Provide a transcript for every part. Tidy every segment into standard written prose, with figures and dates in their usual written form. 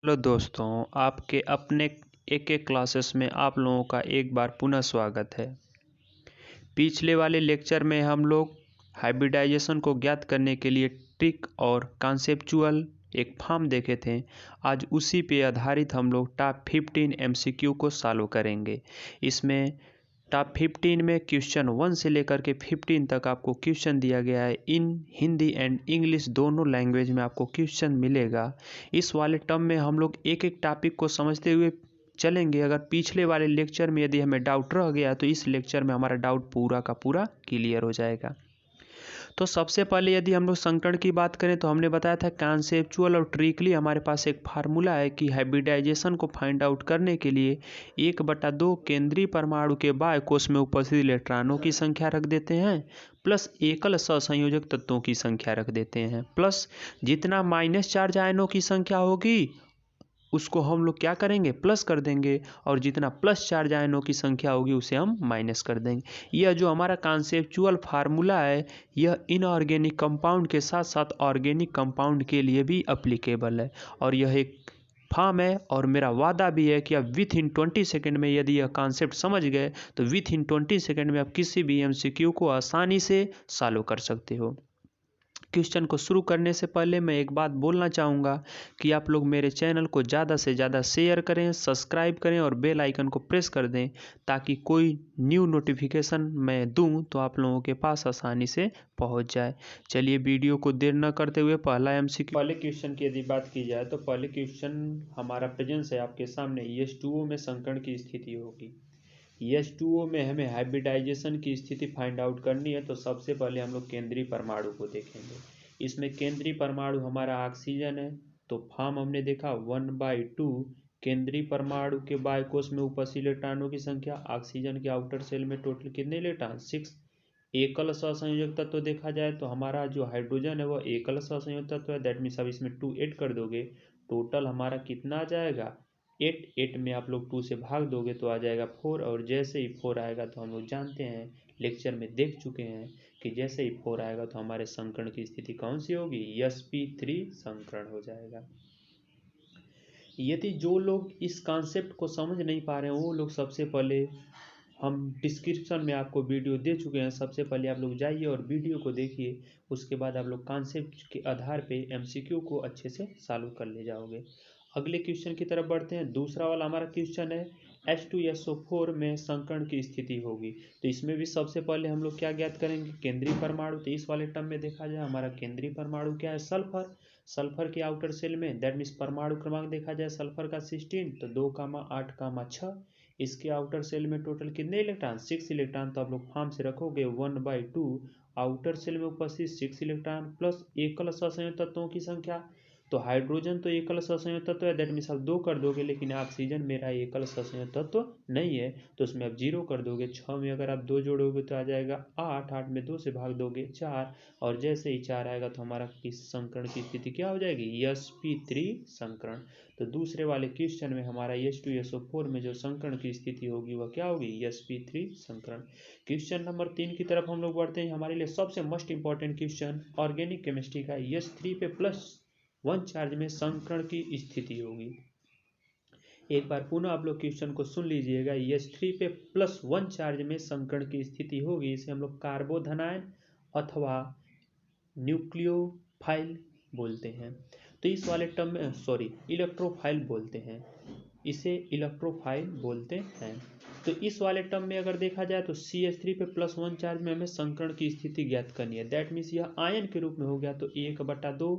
Hello दोस्तों, आपके अपने एक क्लासेस में आप लोगों का एक बार पुनः स्वागत है। पिछले वाले लेक्चर में हम लोग हाइब्रिडाइजेशन को ज्ञात करने के लिए ट्रिक और कॉन्सेप्चुअल एक फॉर्म देखे थे। आज उसी पे आधारित हम लोग टॉप 15 एमसीक्यू को सॉल्व करेंगे। इसमें टॉप 15 में क्वेश्चन 1 से लेकर के 15 तक आपको क्वेश्चन दिया गया है। इन हिंदी एंड इंग्लिश दोनों लैंग्वेज में आपको क्वेश्चन मिलेगा। इस वाले टर्म में हम लोग एक एक टॉपिक को समझते हुए चलेंगे। अगर पिछले वाले लेक्चर में यदि हमें डाउट रह गया तो इस लेक्चर में हमारा डाउट पूरा का पूरा क्लियर हो जाएगा। तो सबसे पहले यदि हम लोग संकरण की बात करें तो हमने बताया था कॉन्सेप्चुअल और ट्रिकली हमारे पास एक फार्मूला है कि हाइब्रिडाइजेशन को फाइंड आउट करने के लिए 1/2 केंद्रीय परमाणु के बाह्य कोश में उपस्थित इलेक्ट्रॉनों की संख्या रख देते हैं प्लस एकल सहसंयोजक तत्वों की संख्या रख देते हैं प्लस जितना माइनस चार्ज आयनों की संख्या होगी उसको हम लोग क्या करेंगे, प्लस कर देंगे, और जितना प्लस चार्ज आयनों की संख्या होगी उसे हम माइनस कर देंगे। यह जो हमारा कॉन्सेप्चुअल फार्मूला है यह इनऑर्गेनिक कंपाउंड के साथ साथ ऑर्गेनिक कंपाउंड के लिए भी अप्लीकेबल है और यह एक फॉर्म है। और मेरा वादा भी है कि आप विथ इन 20 सेकेंड में यदि यह कॉन्सेप्ट समझ गए तो विथ इन 20 सेकेंड में आप किसी भी एमसीक्यू को आसानी से सॉल्व कर सकते हो। क्वेश्चन को शुरू करने से पहले मैं एक बात बोलना चाहूँगा कि आप लोग मेरे चैनल को ज़्यादा से ज़्यादा शेयर करें, सब्सक्राइब करें और बेल आइकन को प्रेस कर दें ताकि कोई न्यू नोटिफिकेशन मैं दूं तो आप लोगों के पास आसानी से पहुंच जाए। चलिए वीडियो को देर न करते हुए पहला एमसीक्यू। पहले क्वेश्चन की यदि बात की जाए तो पहले क्वेश्चन हमारा प्रेजेंस है आपके सामने। H2O में संकरण की स्थिति होगी। H2O में हमें हाइब्रिडाइजेशन की स्थिति फाइंड आउट करनी है तो सबसे पहले हम लोग केंद्रीय परमाणु को देखेंगे। इसमें केंद्रीय परमाणु हमारा ऑक्सीजन है तो फॉर्म हमने देखा 1/2 केंद्रीय परमाणु के बाह्य कोश में उपस्थित इलेक्ट्रॉनों की संख्या। ऑक्सीजन के आउटर सेल में टोटल कितने इलेक्ट्रॉन, 6। एकल सहसंयोजक तत्व देखा जाए तो हमारा जो हाइड्रोजन है वह एकल सहसंयोजक तत्व है। दैट मीन्स अब इसमें 2 ऐड कर दोगे, टोटल हमारा कितना आ जाएगा 8 में आप लोग 2 से भाग दोगे तो आ जाएगा 4। और जैसे ही 4 आएगा तो हम लोग जानते हैं, लेक्चर में देख चुके हैं कि जैसे ही 4 आएगा तो हमारे संकरण की स्थिति कौन सी होगी, sp3 संकरण हो जाएगा। यदि जो लोग इस कॉन्सेप्ट को समझ नहीं पा रहे हैं वो लोग सबसे पहले, हम डिस्क्रिप्शन में आपको वीडियो दे चुके हैं, सबसे पहले आप लोग जाइए और वीडियो को देखिए। उसके बाद आप लोग कॉन्सेप्ट के आधार पे एमसीक्यू को अच्छे से सॉल्व कर ले जाओगे। अगले क्वेश्चन की तरफ बढ़ते हैं। दूसरा वाला हमारा क्वेश्चन है H2SO4 में संकरण की स्थिति होगी तो इसमें भी सबसे पहले हम लोग क्या ज्ञात करेंगे, केंद्रीय परमाणु। तो इस वाले टर्म में देखा जाए हमारा केंद्रीय परमाणु क्या है, सल्फर। सल्फर के आउटर सेल में दैट मीन्स परमाणु क्रमांक देखा जाए सल्फर का 16 तो 2,8,6। इसके आउटर सेल में टोटल कितने इलेक्ट्रॉन, 6 इलेक्ट्रॉन। तो आप लोग फॉर्म से रखोगे 1/2 आउटर सेल में उपस्थित 6 इलेक्ट्रॉन प्लस एकल सहसंयोजक तत्वों की संख्या। तो हाइड्रोजन तो एकल सहसंयोजक तत्व है, दैट मीन्स आप 2 कर दोगे, लेकिन ऑक्सीजन मेरा एकल सहसंयोजक तत्व नहीं है तो उसमें आप 0 कर दोगे। 6 में अगर आप 2 जोड़ोगे तो आ जाएगा 8, 8 में 2 से भाग दोगे 4, और जैसे ही 4 आएगा तो हमारा इस संकरण की स्थिति क्या हो जाएगी, sp3 संकरण। तो दूसरे वाले क्वेश्चन में हमारा H2SO4 में जो संकरण की स्थिति होगी वह क्या होगी, sp3 संकरण। क्वेश्चन नंबर 3 की तरफ हम लोग बढ़ते हैं। हमारे लिए सबसे most important question organic chemistry का, H3 पे +1 चार्ज में संकरण की स्थिति होगी। एक बार पुनः आप लोग क्वेश्चन को सुन लीजिएगा। H3 पे +1 चार्ज में संकरण की स्थिति होगी, इसे हम लोग कार्बोधनायन अथवा न्यूक्लियोफाइल बोलते हैं। तो इस वाले टर्म में इलेक्ट्रोफाइल बोलते हैं, इसे इलेक्ट्रोफाइल बोलते हैं। तो इस वाले टर्म में अगर देखा जाए तो CH3 पे +1 चार्ज में हमें संकरण की स्थिति ज्ञात करनी है। दैट मीन्स यह आयन के रूप में हो गया तो 1/2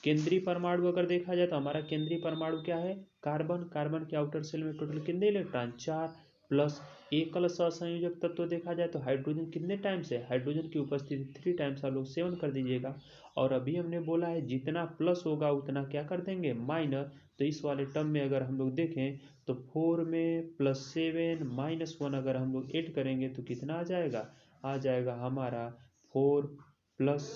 केंद्रीय परमाणु अगर देखा जाए तो हमारा केंद्रीय परमाणु क्या है, कार्बन। कार्बन के आउटर सेल में टोटल कितने इलेक्ट्रॉन, 4 प्लस एकल सहसंयोजक तत्व देखा जाए तो हाइड्रोजन कितने टाइम्स है, हाइड्रोजन की उपस्थिति 3 टाइम्स, आप लोग 7 कर दीजिएगा। और अभी हमने बोला है जितना प्लस होगा उतना क्या कर देंगे, माइनस। तो इस वाले टर्म में अगर हम लोग देखें तो 4 में +7 -1 अगर हम लोग ऐड करेंगे तो कितना आ जाएगा हमारा 4 +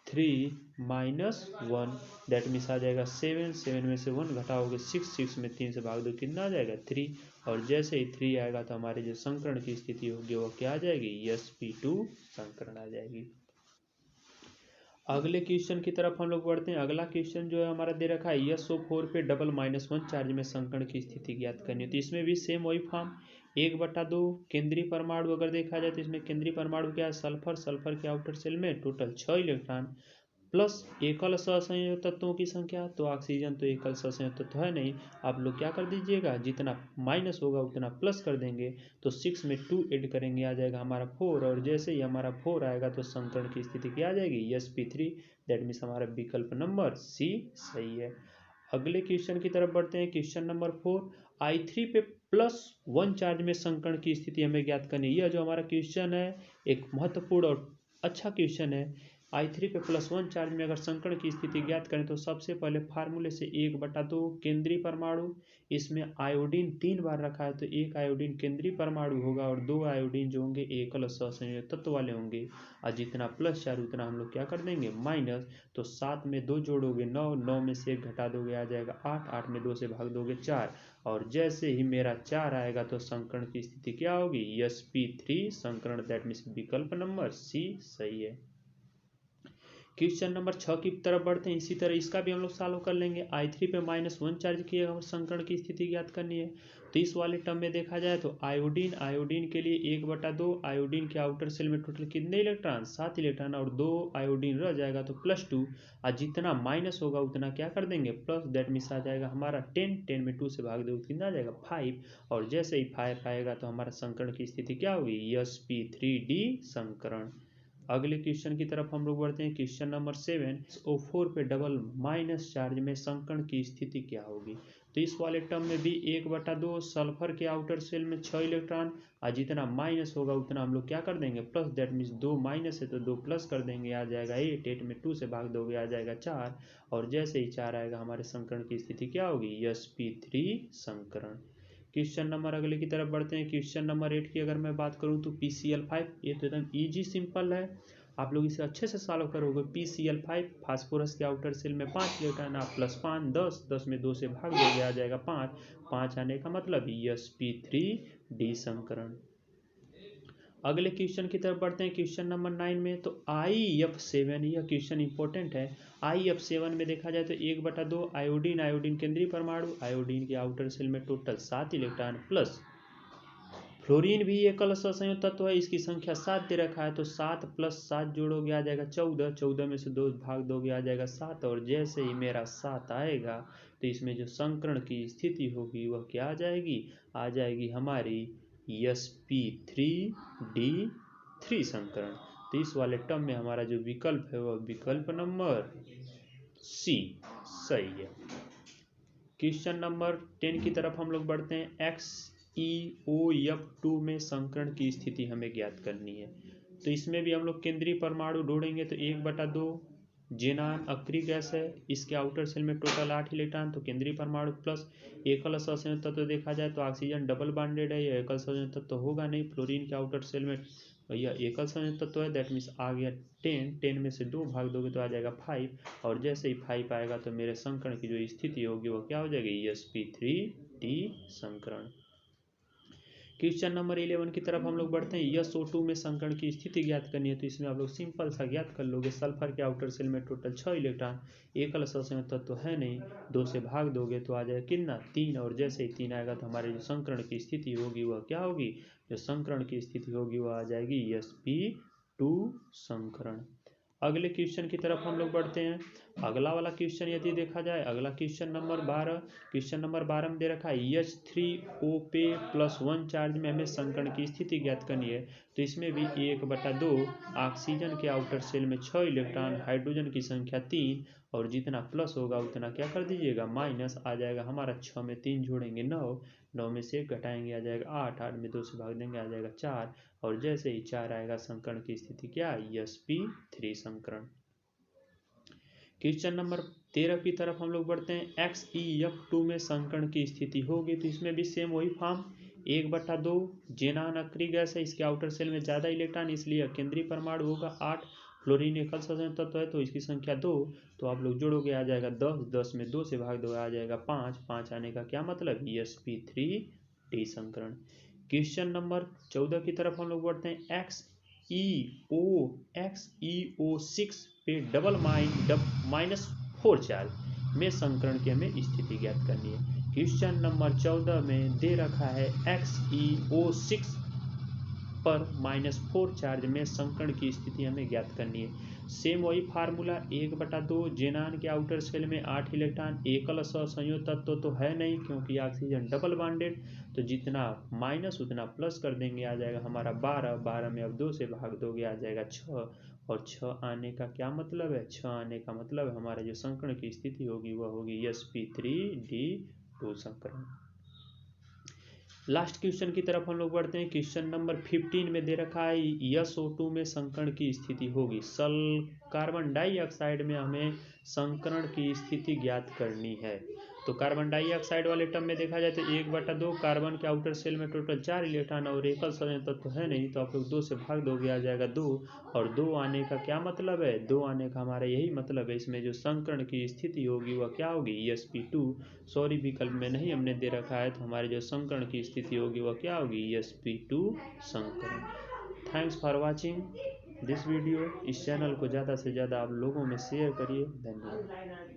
3 - 1, दैट मीन्स आ जाएगा 7। 7 में से 1 घटाओगे 6, 6 में 3 से भाग दो कितना आ जाएगा 3। और जैसे ही 3 आएगा तो हमारे जो संकरण की स्थिति होगी वो क्या आ जाएगी, sp2 संकरण आ जाएगी। अगले क्वेश्चन की तरफ हम लोग बढ़ते हैं। अगला क्वेश्चन जो है हमारा दे रखा है SO4 पे डबल -1 चार्ज में संकरण की स्थिति ज्ञात करनी है। तो इसमें भी सेम वही फॉर्म 1/2 केंद्रीय परमाणु अगर देखा जाए तो इसमें केंद्रीय परमाणु क्या है सल्फर, सल्फर के आउटर सेल में टोटल 6 इलेक्ट्रॉन प्लस एकल सहसंयोजक तत्वों की संख्या। तो ऑक्सीजन तो एकल सहसंयोजक तत्व है नहीं, आप लोग क्या कर दीजिएगा जितना माइनस होगा उतना प्लस कर देंगे। तो 6 में 2 ऐड करेंगे आ जाएगा हमारा 4, और जैसे ही हमारा 4 आएगा तो संकरण की स्थिति क्या आ जाएगी sp3। दैट मीन्स हमारा विकल्प नंबर सी सही है। अगले क्वेश्चन की तरफ बढ़ते हैं। क्वेश्चन नंबर 4, I3 पे +1 चार्ज में संकरण की स्थिति हमें ज्ञात करनी है। यह जो हमारा क्वेश्चन है एक महत्वपूर्ण और अच्छा क्वेश्चन है। I3 पे +1 चार्ज में अगर संकरण की स्थिति ज्ञात करें तो सबसे पहले फार्मूले से 1/2 केंद्रीय परमाणु, इसमें आयोडीन 3 बार रखा है तो 1 आयोडीन केंद्रीय परमाणु होगा और 2 आयोडीन जो होंगे एकल सहसंयोजक तत्व वाले होंगे। और जितना +4 उतना हम लोग क्या कर देंगे माइनस। तो 7 में 2 जोड़ोगे 9, 9 में से 1 घटा दोगे आ जाएगा 8, 8 में 2 से भाग दोगे 4, और जैसे ही मेरा 4 आएगा तो संकरण की स्थिति क्या होगी sp3 संकरण। दैट मीन्स विकल्प नंबर सी सही है। क्वेश्चन नंबर 6 की तरफ बढ़ते हैं। इसी तरह इसका भी हम लोग सॉल्व कर लेंगे। I3 पे -1 चार्ज किए और संकरण की स्थिति ज्ञात करनी है। तो इस वाले टर्म में देखा जाए तो आयोडीन, आयोडीन के लिए 1/2 आयोडीन के आउटर सेल में टोटल कितने इलेक्ट्रॉन 7 इलेक्ट्रॉन, और 2 आयोडीन रह जाएगा तो +2, और जितना माइनस होगा उतना क्या कर देंगे प्लस। दैट मीन्स आ जाएगा हमारा 10, 10 में 2 से भाग दो कितना आ जाएगा 5, और जैसे ही 5 आएगा तो हमारा संकरण की स्थिति क्या होगी sp3d संकरण। अगले क्वेश्चन की तरफ हम लोग बढ़ते हैं। क्वेश्चन नंबर 7, SO4 पे डबल माइनस चार्ज में संकरण की स्थिति क्या होगी। तो इस वाले टर्म में भी 1/2 सल्फर के आउटर सेल में 6 इलेक्ट्रॉन, और जितना माइनस होगा उतना हम लोग क्या कर देंगे प्लस। दैट मीन्स 2 माइनस है तो 2 प्लस कर देंगे आ जाएगा 8, 8 में 2 से भाग दोगे आ जाएगा 4, और जैसे ही 4 आएगा हमारे संकरण की स्थिति क्या होगी sp3 संकरण। क्वेश्चन नंबर अगले की तरफ बढ़ते हैं। क्वेश्चन नंबर 8 की अगर मैं बात करूं तो PCl5, ये तो एकदम इजी सिंपल है, आप लोग इसे अच्छे से सॉल्व करोगे। PCl5 फास्फोरस के आउटर सेल में 5 इलेक्ट्रॉन, आप +5 10, 10 में 2 से भाग दोगे आ जाएगा 5, 5 आने का मतलब sp3d संकरण। अगले क्वेश्चन की तरफ बढ़ते हैं। क्वेश्चन नंबर 9 में तो IF7, यह क्वेश्चन इंपॉर्टेंट है। IF7 में देखा जाए तो 1/2 आयोडीन, आयोडीन केंद्रीय परमाणु, आयोडीन के आउटर सेल में टोटल 7 इलेक्ट्रॉन प्लस फ्लोरीन भी एकल सहसंयोजक तत्व है, इसकी संख्या 7 दे रखा है तो 7 + 7 जोड़ोगे आ जाएगा 14, 14 में से 2 भाग दोगे आ जाएगा 7, और जैसे ही मेरा 7 आएगा तो इसमें जो संकरण की स्थिति होगी वह क्या आ जाएगी हमारी sp3d3 संकरण। तो इस वाले टर्म में हमारा जो विकल्प है वह विकल्प नंबर सी सही है। क्वेश्चन नंबर 10 की तरफ हम लोग बढ़ते हैं। XeOF2 में संकरण की स्थिति हमें ज्ञात करनी है। तो इसमें भी हम लोग केंद्रीय परमाणु ढूंढेंगे तो 1/2 जेनान अक्रिय गैस है, इसके आउटर सेल में टोटल 8 इलेक्ट्रॉन, तो केंद्रीय परमाणु प्लस एकल सहसंयोजक तत्व देखा जाए तो ऑक्सीजन डबल बॉन्डेड है, यह एकल सहसंयोजक तत्व होगा नहीं। फ्लोरीन के आउटर सेल में यह एकल सहसंयोजक तत्व है, दैट मीन्स आ गया 10, 10 में से 2 भाग दोगे तो आ जाएगा 5, और जैसे ही 5 आएगा तो मेरे संकरण की जो स्थिति होगी वो क्या हो जाएगी sp3d संकरण। क्वेश्चन नंबर 11 की तरफ हम लोग बढ़ते हैं। SO2 में संकरण की स्थिति ज्ञात करनी है। तो इसमें आप लोग सिंपल सा ज्ञात कर लोगे। सल्फर के आउटर सेल में टोटल 6 इलेक्ट्रॉन, एकल सहसंयोजक तत्व है नहीं, 2 से भाग दोगे तो आ जाएगा कितना 3, और जैसे ही 3 आएगा तो हमारी जो संकरण की स्थिति होगी वह क्या होगी, जो संकरण की स्थिति होगी वह आ जाएगी sp2 संकरण। अगले क्वेश्चन की तरफ हम लोग बढ़ते हैं। अगला वाला क्वेश्चन यदि देखा जाए, अगला क्वेश्चन नंबर 12, क्वेश्चन नंबर 12 में दे रखा है H3O पे +1 चार्ज में हमें संकरण की स्थिति ज्ञात करनी है। तो इसमें भी 1/2 ऑक्सीजन के आउटर सेल में 6 इलेक्ट्रॉन, हाइड्रोजन की संख्या 3, और जितना प्लस होगा उतना क्या कर दीजिएगा माइनस, आ जाएगा हमारा 6 में 3 जोड़ेंगे 9, 9 में से 1 घटाएंगे आ जाएगा 8, 8 में 2 से भाग देंगे आ जाएगा 4, और जैसे ही 4 आएगा संकरण की स्थिति क्या sp3 संकरण। क्वेश्चन नंबर 13 की तरफ हम लोग बढ़ते हैं। XeF2 में संकरण की स्थिति होगी। तो इसमें भी सेम वही फॉर्म 1/2 जेनान अक्रिय गैस है, इसके आउटर सेल में ज़्यादा इलेक्ट्रॉन, इसलिए केंद्रीय परमाणु होगा 8, फ्लोरीन एकल सहसंयोजक तत्व है तो इसकी संख्या 2, तो आप लोग जोड़ोगे आ जाएगा 10, 10 में 2 से भाग दो आ जाएगा 5, 5 आने का क्या मतलब sp3d संकरण। क्वेश्चन नंबर 14 की तरफ हम लोग बढ़ते हैं। XeO6 पे -4 चार्ज में संकरण की हमें स्थिति ज्ञात करनी है। क्वेश्चन नंबर 14 में दे रखा है XeO6 पर -4 चार्ज में संकरण की स्थिति हमें ज्ञात करनी है। सेम वही फार्मूला 1/2 जेनान के आउटर शेल में 8 इलेक्ट्रॉन, एकल संयुक्त तत्व तो है नहीं क्योंकि ऑक्सीजन डबल बॉन्डेड, तो जितना माइनस उतना प्लस कर देंगे, आ जाएगा हमारा 12 में अब 2 से भाग दोगे आ जाएगा 6, और 6 आने का क्या मतलब है, 6 आने का मतलब है हमारा जो संकरण की स्थिति होगी वह होगी sp3d2 संकरण। लास्ट क्वेश्चन की तरफ हम लोग बढ़ते हैं। क्वेश्चन नंबर 15 में दे रखा है SO2 में संकरण की स्थिति होगी। कार्बन डाइऑक्साइड में हमें संकरण की स्थिति ज्ञात करनी है। तो कार्बन डाइऑक्साइड वाले टर्म में देखा जाए तो 1/2 कार्बन के आउटर सेल में टोटल 4 इलेक्ट्रॉन और एकल संयुक्त तत्व तो है नहीं, तो आप लोग 2 से भाग दोगे आ जाएगा 2, और 2 आने का क्या मतलब है, 2 आने का हमारा यही मतलब है इसमें जो संकरण की स्थिति होगी वह क्या होगी sp2। सॉरी विकल्प में नहीं हमने दे रखा है, तो हमारे जो संकरण की स्थिति होगी वह क्या होगी sp2 संकरण। Thanks for watching this video. इस चैनल को ज़्यादा से ज़्यादा आप लोगों में शेयर करिए। धन्यवाद।